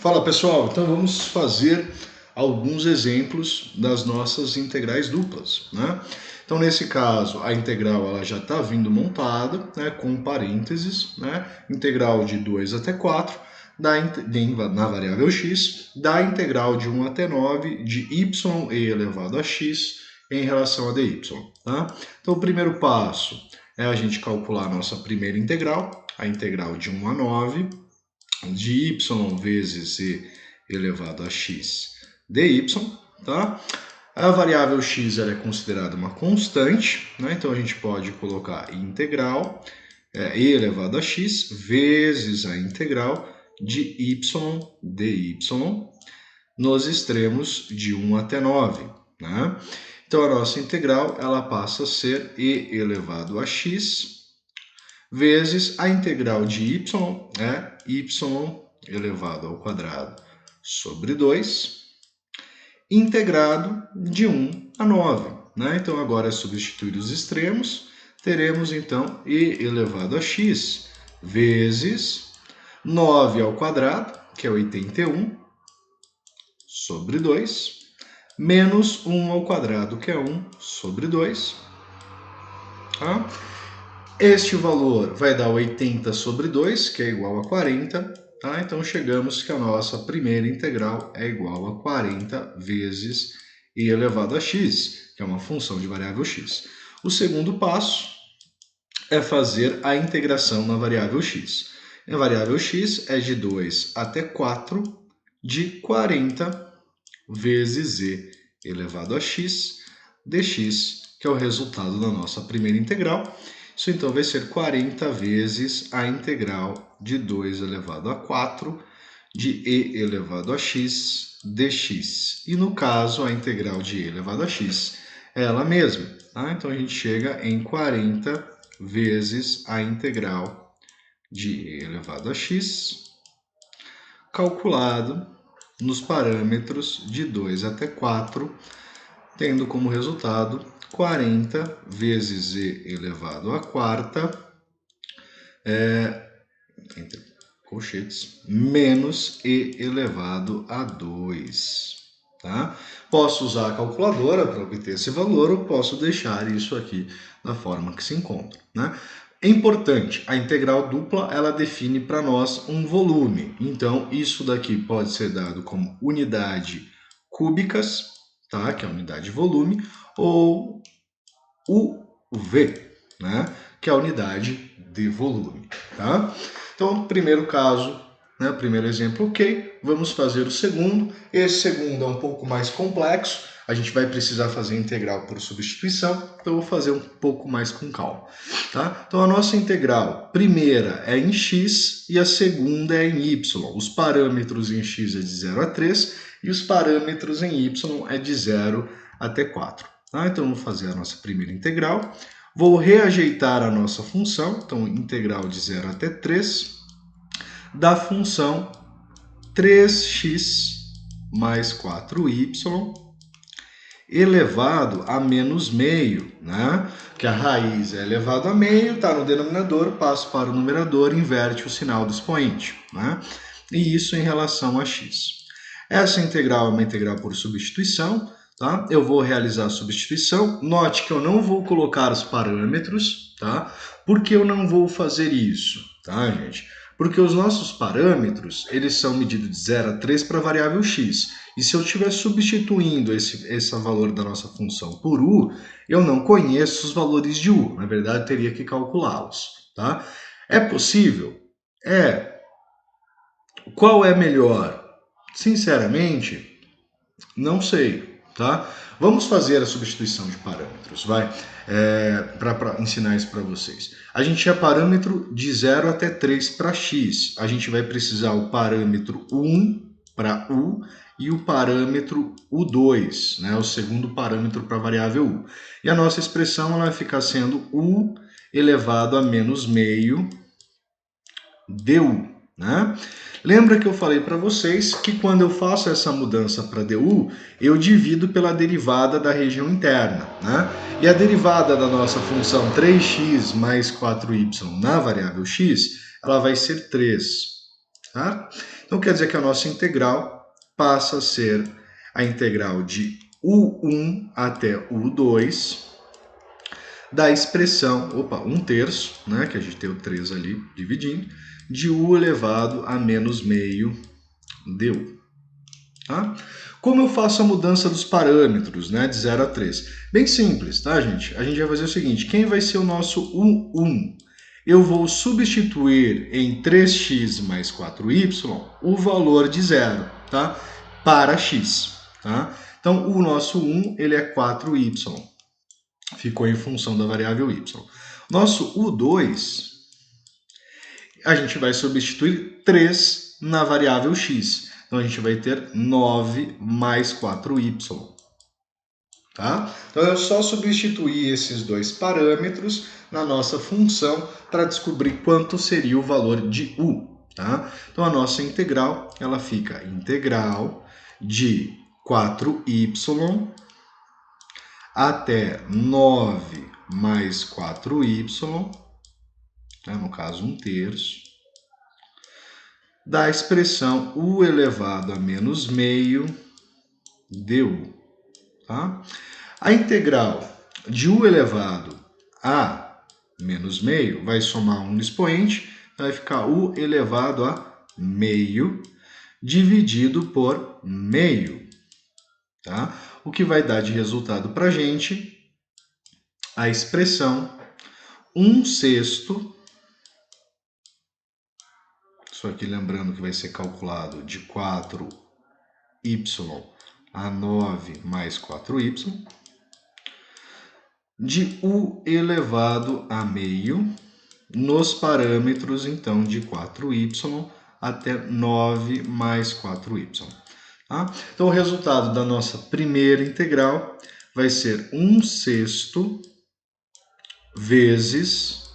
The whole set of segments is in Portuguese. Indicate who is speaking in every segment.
Speaker 1: Fala pessoal, então vamos fazer alguns exemplos das nossas integrais duplas, né? Então nesse caso a integral ela já está vindo montada, né, com parênteses, né? Integral de 2 até 4 na variável x, da integral de 1 até 9 de y e elevado a x em relação a dy, tá? Então o primeiro passo é a gente calcular a nossa primeira integral, a integral de 1 a 9 de y vezes e elevado a x dy, tá? A variável x ela é considerada uma constante, né? Então a gente pode colocar integral e elevado a x vezes a integral de y dy nos extremos de 1 até 9, né? Então a nossa integral ela passa a ser e elevado a x vezes a integral de y, y elevado ao quadrado sobre 2, integrado de 1 a 9. Né? Então, agora é substituir os extremos, teremos então e elevado a x vezes 9 ao quadrado, que é 81, sobre 2, menos 1 ao quadrado, que é 1 sobre 2. Tá? Este valor vai dar 80 sobre 2, que é igual a 40. Tá? Então, chegamos que a nossa primeira integral é igual a 40 vezes e elevado a x, que é uma função de variável x. O segundo passo é fazer a integração na variável x. A variável x é de 2 até 4 de 40 vezes e elevado a x dx, que é o resultado da nossa primeira integral. Isso então vai ser 40 vezes a integral de 2 elevado a 4 de e elevado a x dx. E no caso, a integral de e elevado a x é ela mesma. Tá? Então a gente chega em 40 vezes a integral de e elevado a x, calculado nos parâmetros de 2 até 4, tendo como resultado 40 vezes e elevado a quarta, entre colchetes, menos e elevado a 2. Tá? Posso usar a calculadora para obter esse valor ou posso deixar isso aqui da forma que se encontra. Né? É importante, a integral dupla ela define para nós um volume. Então, isso daqui pode ser dado como unidade cúbicas, tá? Que é a unidade de volume, ou UV, né? Que é a unidade de volume. Tá? Então, primeiro caso, né? Primeiro exemplo, ok. Vamos fazer o segundo. Esse segundo é um pouco mais complexo. A gente vai precisar fazer integral por substituição, então eu vou fazer um pouco mais com calma. Tá? Então a nossa integral primeira é em x e a segunda é em y. Os parâmetros em x é de 0 a 3 e os parâmetros em y é de 0 até 4. Tá? Então eu vou fazer a nossa primeira integral. Vou reajeitar a nossa função, então integral de 0 até 3 da função 3x mais 4y elevado a menos meio, né? Que a raiz é elevado a meio, está no denominador, passo para o numerador, inverte o sinal do expoente, né? E isso em relação a x. Essa integral é uma integral por substituição, tá? Eu vou realizar a substituição. Note que eu não vou colocar os parâmetros, tá? Por que eu não vou fazer isso, tá, gente? Porque os nossos parâmetros, eles são medidos de 0 a 3 para a variável x. E se eu estiver substituindo esse valor da nossa função por u, eu não conheço os valores de u. Na verdade, eu teria que calculá-los. Tá? É possível? É. Qual é melhor? Sinceramente, não sei. Tá? Vamos fazer a substituição de parâmetros, vai? Para ensinar isso para vocês. A gente tinha parâmetro de 0 até 3 para x. A gente vai precisar o parâmetro 1 para u e o parâmetro u2, né? O segundo parâmetro para a variável u. E a nossa expressão ela vai ficar sendo u elevado a menos meio du, né? Lembra que eu falei para vocês que quando eu faço essa mudança para du, eu divido pela derivada da região interna, né? E a derivada da nossa função 3x mais 4y na variável x, ela vai ser 3, tá? Então quer dizer que a nossa integral passa a ser a integral de U1 até U2 da expressão, 1/3, né, que a gente tem o 3 ali dividindo, de U elevado a menos meio du. Tá? Como eu faço a mudança dos parâmetros, né, de 0 a 3? Bem simples, tá, gente? A gente vai fazer o seguinte, quem vai ser o nosso U1? Eu vou substituir em 3x mais 4y o valor de 0, tá? Para x, tá? Então, o nosso 1, ele é 4y. Ficou em função da variável y. Nosso U2, a gente vai substituir 3 na variável x. Então, a gente vai ter 9 mais 4y. Tá? Então, eu só substituir esses dois parâmetros na nossa função para descobrir quanto seria o valor de u. Tá? Então, a nossa integral, ela fica integral de 4y até 9 mais 4y, né, no caso 1/3, da expressão u elevado a menos meio du. Tá? A integral de u elevado a menos meio vai somar um expoente, vai ficar u elevado a meio dividido por meio. Tá? O que vai dar de resultado para a gente a expressão 1/6, isso aqui lembrando que vai ser calculado de 4y a 9 mais 4y, de u elevado a meio, nos parâmetros, então, de 4y até 9 mais 4y. Tá? Então, o resultado da nossa primeira integral vai ser 1/6 vezes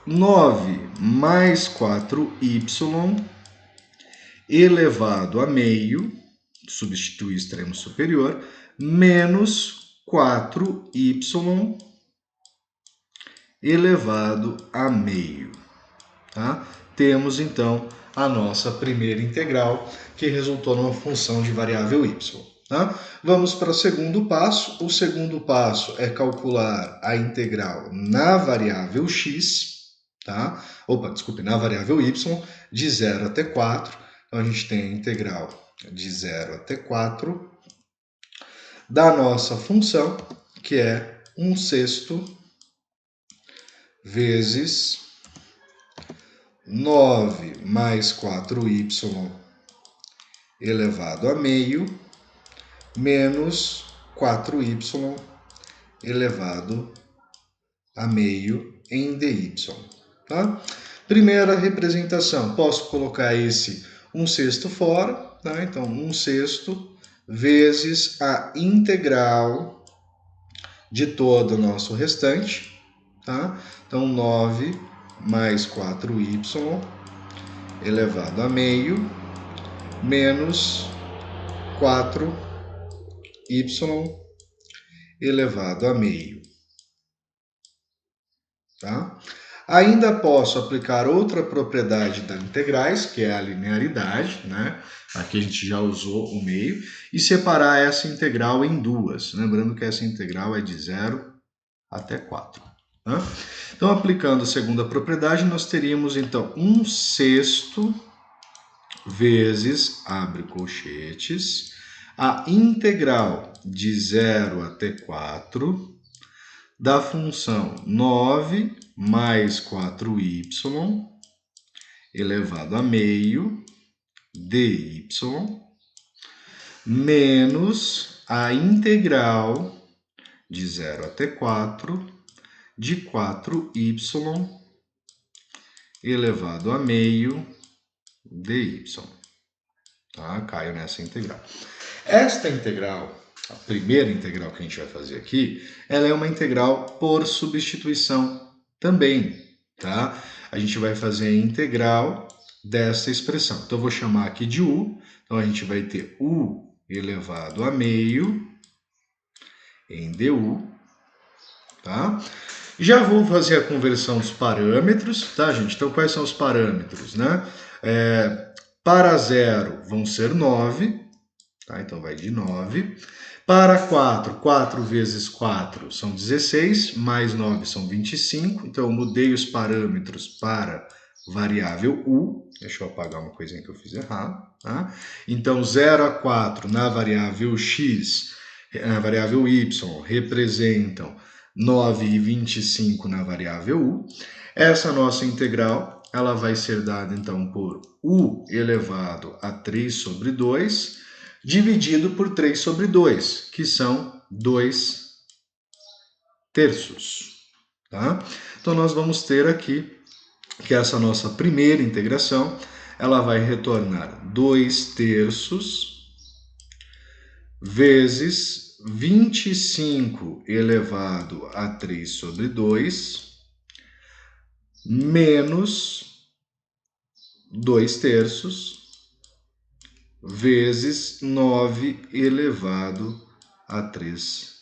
Speaker 1: 9 mais 4y elevado a meio, substituir extremo superior, menos 4y elevado a meio. Tá? Temos, então, a nossa primeira integral, que resultou numa função de variável y. Tá? Vamos para o segundo passo. O segundo passo é calcular a integral na variável x, tá? Na variável y, de 0 até 4. Então, a gente tem a integral de 0 até 4 da nossa função, que é 1/6 vezes 9 mais 4y elevado a meio, menos 4y elevado a meio em dy. Tá? Primeira representação, posso colocar esse 1/6 fora, tá? Então 1/6 vezes a integral de todo o nosso restante, tá? Então 9 mais 4y elevado a meio, menos 4y elevado a meio. Tá? Ainda posso aplicar outra propriedade das integrais, que é a linearidade, né? Aqui a gente já usou o meio, e separar essa integral em duas. Lembrando que essa integral é de 0 até 4. Tá? Então, aplicando a segunda propriedade, nós teríamos, então, 1/6 vezes, abre colchetes, a integral de 0 até 4 da função 9 mais 4y elevado a meio dy menos a integral de 0 até 4 de 4y elevado a meio dy. Tá? Caio nessa integral. Esta integral, a primeira integral que a gente vai fazer aqui, ela é uma integral por substituição também, tá? A gente vai fazer a integral dessa expressão. Então, eu vou chamar aqui de u. Então, a gente vai ter u elevado a meio em du, tá? Já vou fazer a conversão dos parâmetros, tá, gente? Então, quais são os parâmetros, né? Para 0 vão ser 9, tá? Então, vai de 9. Para 4, 4 vezes 4 são 16, mais 9 são 25. Então, eu mudei os parâmetros para variável u. Deixa eu apagar uma coisinha que eu fiz errado, tá? Então, 0 a 4 na variável x, na variável y, representam 9 e 25 na variável u. Essa nossa integral, ela vai ser dada, então, por u elevado a 3 sobre 2, dividido por 3 sobre 2, que são 2 terços. Tá? Então, nós vamos ter aqui que essa nossa primeira integração, ela vai retornar 2 terços vezes 25 elevado a 3 sobre 2, menos 2 terços vezes 9 elevado a 3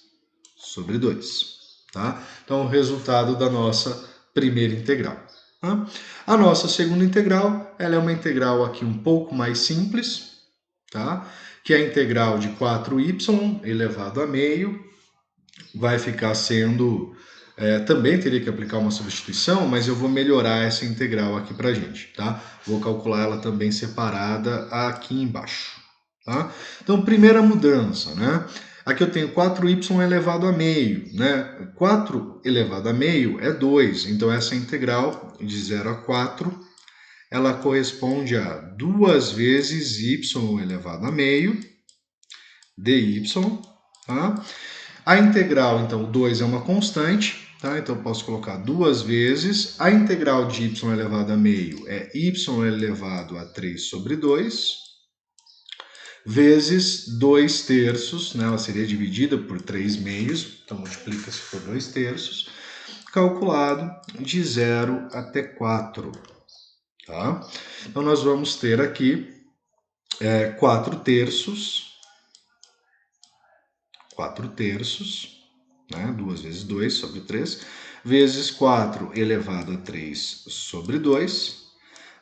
Speaker 1: sobre 2. Tá? Então, o resultado da nossa primeira integral. Tá? A nossa segunda integral, ela é uma integral aqui um pouco mais simples, tá? Que é a integral de 4y elevado a meio, vai ficar sendo... também teria que aplicar uma substituição, mas eu vou melhorar essa integral aqui para a gente, tá? Vou calcular ela também separada aqui embaixo, tá? Então, primeira mudança, né? Aqui eu tenho 4y elevado a meio, né? 4 elevado a meio é 2, então essa integral de 0 a 4, ela corresponde a 2 vezes y elevado a meio, dy, tá? A integral, então, 2 é uma constante, tá? Então eu posso colocar 2 vezes. A integral de y elevado a meio é y elevado a 3 sobre 2, vezes 2 terços, né? Ela seria dividida por 3 meios, então multiplica-se por 2 terços, calculado de 0 até 4. Tá? Então nós vamos ter aqui 4 terços, né? 2 vezes 2 sobre 3, vezes 4 elevado a 3 sobre 2,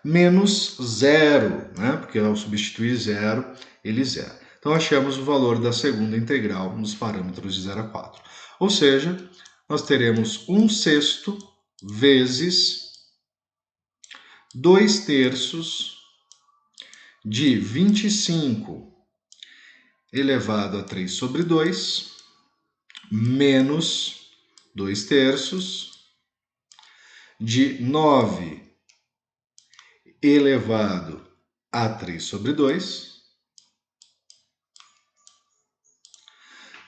Speaker 1: menos 0, né? Porque ao substituir 0, ele zera. Então, achamos o valor da segunda integral nos parâmetros de 0 a 4. Ou seja, nós teremos 1/6 vezes 2 terços de 25 elevado a 3 sobre 2, menos 2 terços de 9 elevado a 3 sobre 2,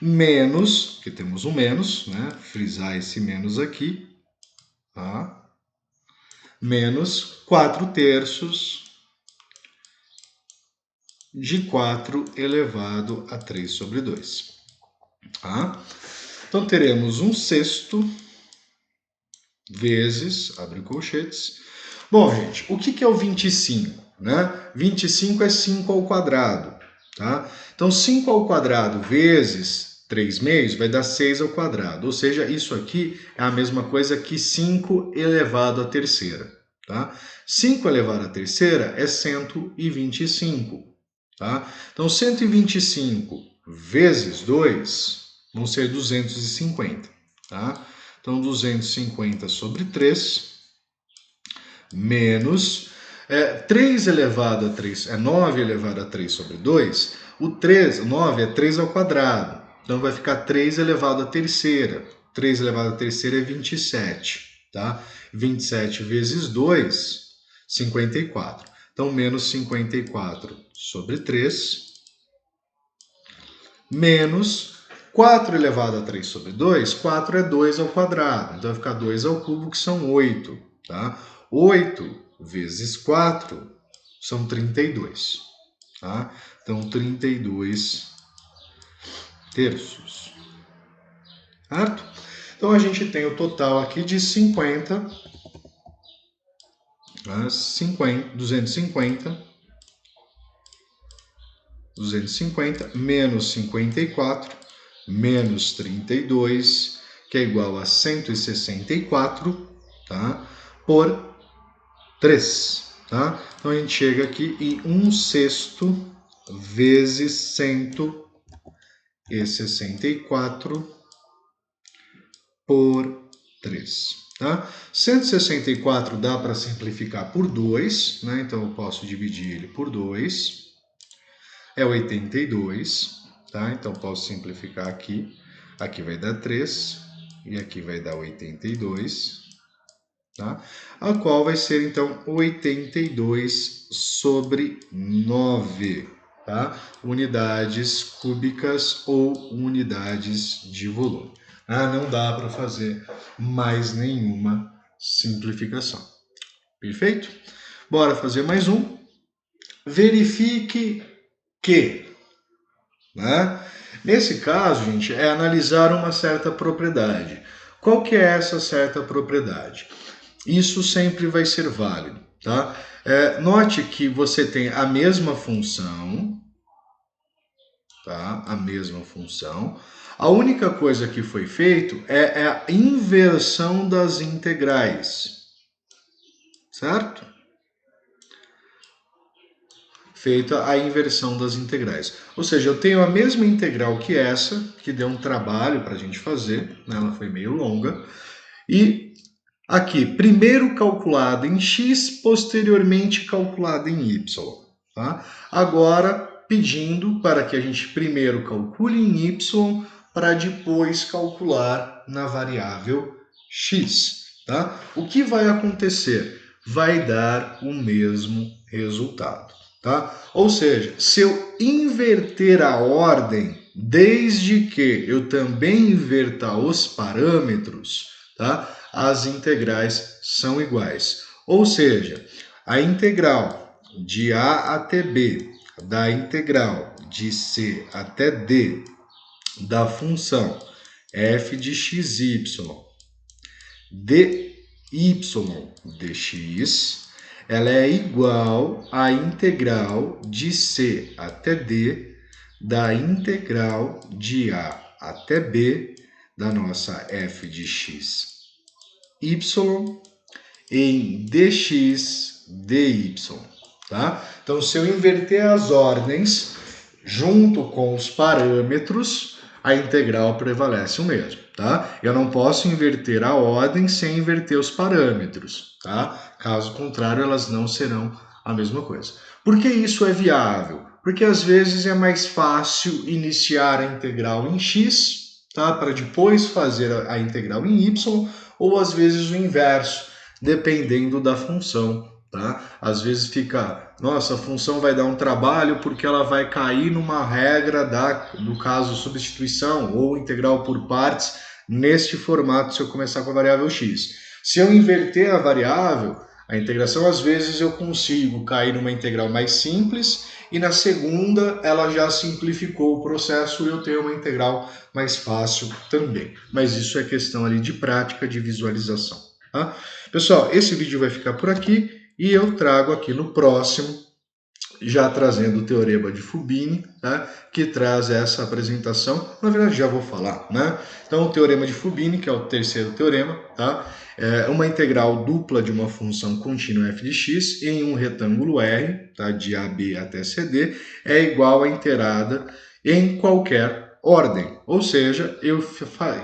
Speaker 1: menos, que temos um menos, né? Frisar esse menos aqui, tá? Menos 4 terços de 4 elevado a 3 sobre 2. Tá? Então, teremos 1/6 vezes, abre colchetes. Bom, gente, o que é o 25? Né? 25 é 5 ao quadrado. Tá? Então, 5 ao quadrado vezes 3 meios vai dar 6 ao quadrado. Ou seja, isso aqui é a mesma coisa que 5 elevado à terceira. Tá? 5 elevado à terceira é 125. Tá? Então, 125 vezes 2 vão ser 250. Tá? Então, 250 sobre 3, menos 3 elevado a 3, 9 elevado a 3 sobre 2. O 9 é 3 ao quadrado. Então, vai ficar 3 elevado à terceira. 3 elevado à terceira é 27. Tá? 27 vezes 2, 54. Então, menos 54 sobre 3, menos 4 elevado a 3 sobre 2, 4 é 2 ao quadrado, então vai ficar 2 ao cubo, que são 8. Tá? 8 vezes 4 são 32. Tá? Então, 32 terços. Certo? Então, a gente tem o total aqui de 50, 250 menos 54, menos 32, que é igual a 164, tá? Por 3, tá? Então a gente chega aqui em 1/6 vezes 164 por 3, tá? 164 dá para simplificar por 2, né? Então eu posso dividir ele por 2, é 82, tá? Então posso simplificar aqui, aqui vai dar 3 e aqui vai dar 82, tá? A qual vai ser então 82 sobre 9, tá? Unidades cúbicas ou unidades de volume. Não dá para fazer mais nenhuma simplificação. Perfeito? Bora fazer mais um. Verifique que, né? Nesse caso, gente, é analisar uma certa propriedade. Qual que é essa certa propriedade? Isso sempre vai ser válido, tá? Note que você tem a mesma função, tá? A mesma função. A única coisa que foi feito é a inversão das integrais, certo? Feita a inversão das integrais. Ou seja, eu tenho a mesma integral que essa, que deu um trabalho para a gente fazer, né? Ela foi meio longa, e aqui, primeiro calculado em x, posteriormente calculado em y. Tá? Agora, pedindo para que a gente primeiro calcule em y, para depois calcular na variável x. Tá? O que vai acontecer? Vai dar o mesmo resultado. Tá? Ou seja, se eu inverter a ordem, desde que eu também inverta os parâmetros, tá? As integrais são iguais. Ou seja, a integral de a até b, da integral de c até d, da função f de xy, dy dx, ela é igual à integral de c até d, da integral de a até b, da nossa f de x y em dx dy, tá? Então, se eu inverter as ordens junto com os parâmetros, a integral prevalece o mesmo, tá? Eu não posso inverter a ordem sem inverter os parâmetros, tá? Caso contrário, elas não serão a mesma coisa. Por que isso é viável? Porque às vezes é mais fácil iniciar a integral em x, tá? Para depois fazer a integral em y, ou às vezes o inverso, dependendo da função, tá? Às vezes fica, nossa, a função vai dar um trabalho porque ela vai cair numa regra no caso substituição ou integral por partes, neste formato se eu começar com a variável x. Se eu inverter a variável, a integração, às vezes eu consigo cair numa integral mais simples e na segunda ela já simplificou o processo e eu tenho uma integral mais fácil também. Mas isso é questão ali de prática, de visualização. Tá? Pessoal, esse vídeo vai ficar por aqui e eu trago aqui no próximo, já trazendo o teorema de Fubini, tá? Que traz essa apresentação. Na verdade, já vou falar, né? Então, o teorema de Fubini, que é o terceiro teorema, tá? É uma integral dupla de uma função contínua f de x em um retângulo R, tá? De AB até CD, é igual a integrada em qualquer ordem. Ou seja, eu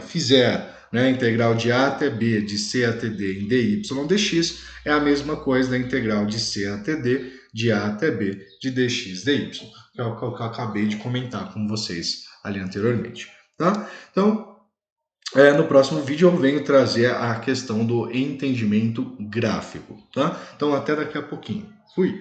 Speaker 1: fizer, né, a integral de a até b, de c até d em dy dx, é a mesma coisa da integral de c até d, de a até b, de dx dy, que é o que eu acabei de comentar com vocês ali anteriormente. Tá? Então, no próximo vídeo eu venho trazer a questão do entendimento gráfico. Tá? Então, até daqui a pouquinho. Fui!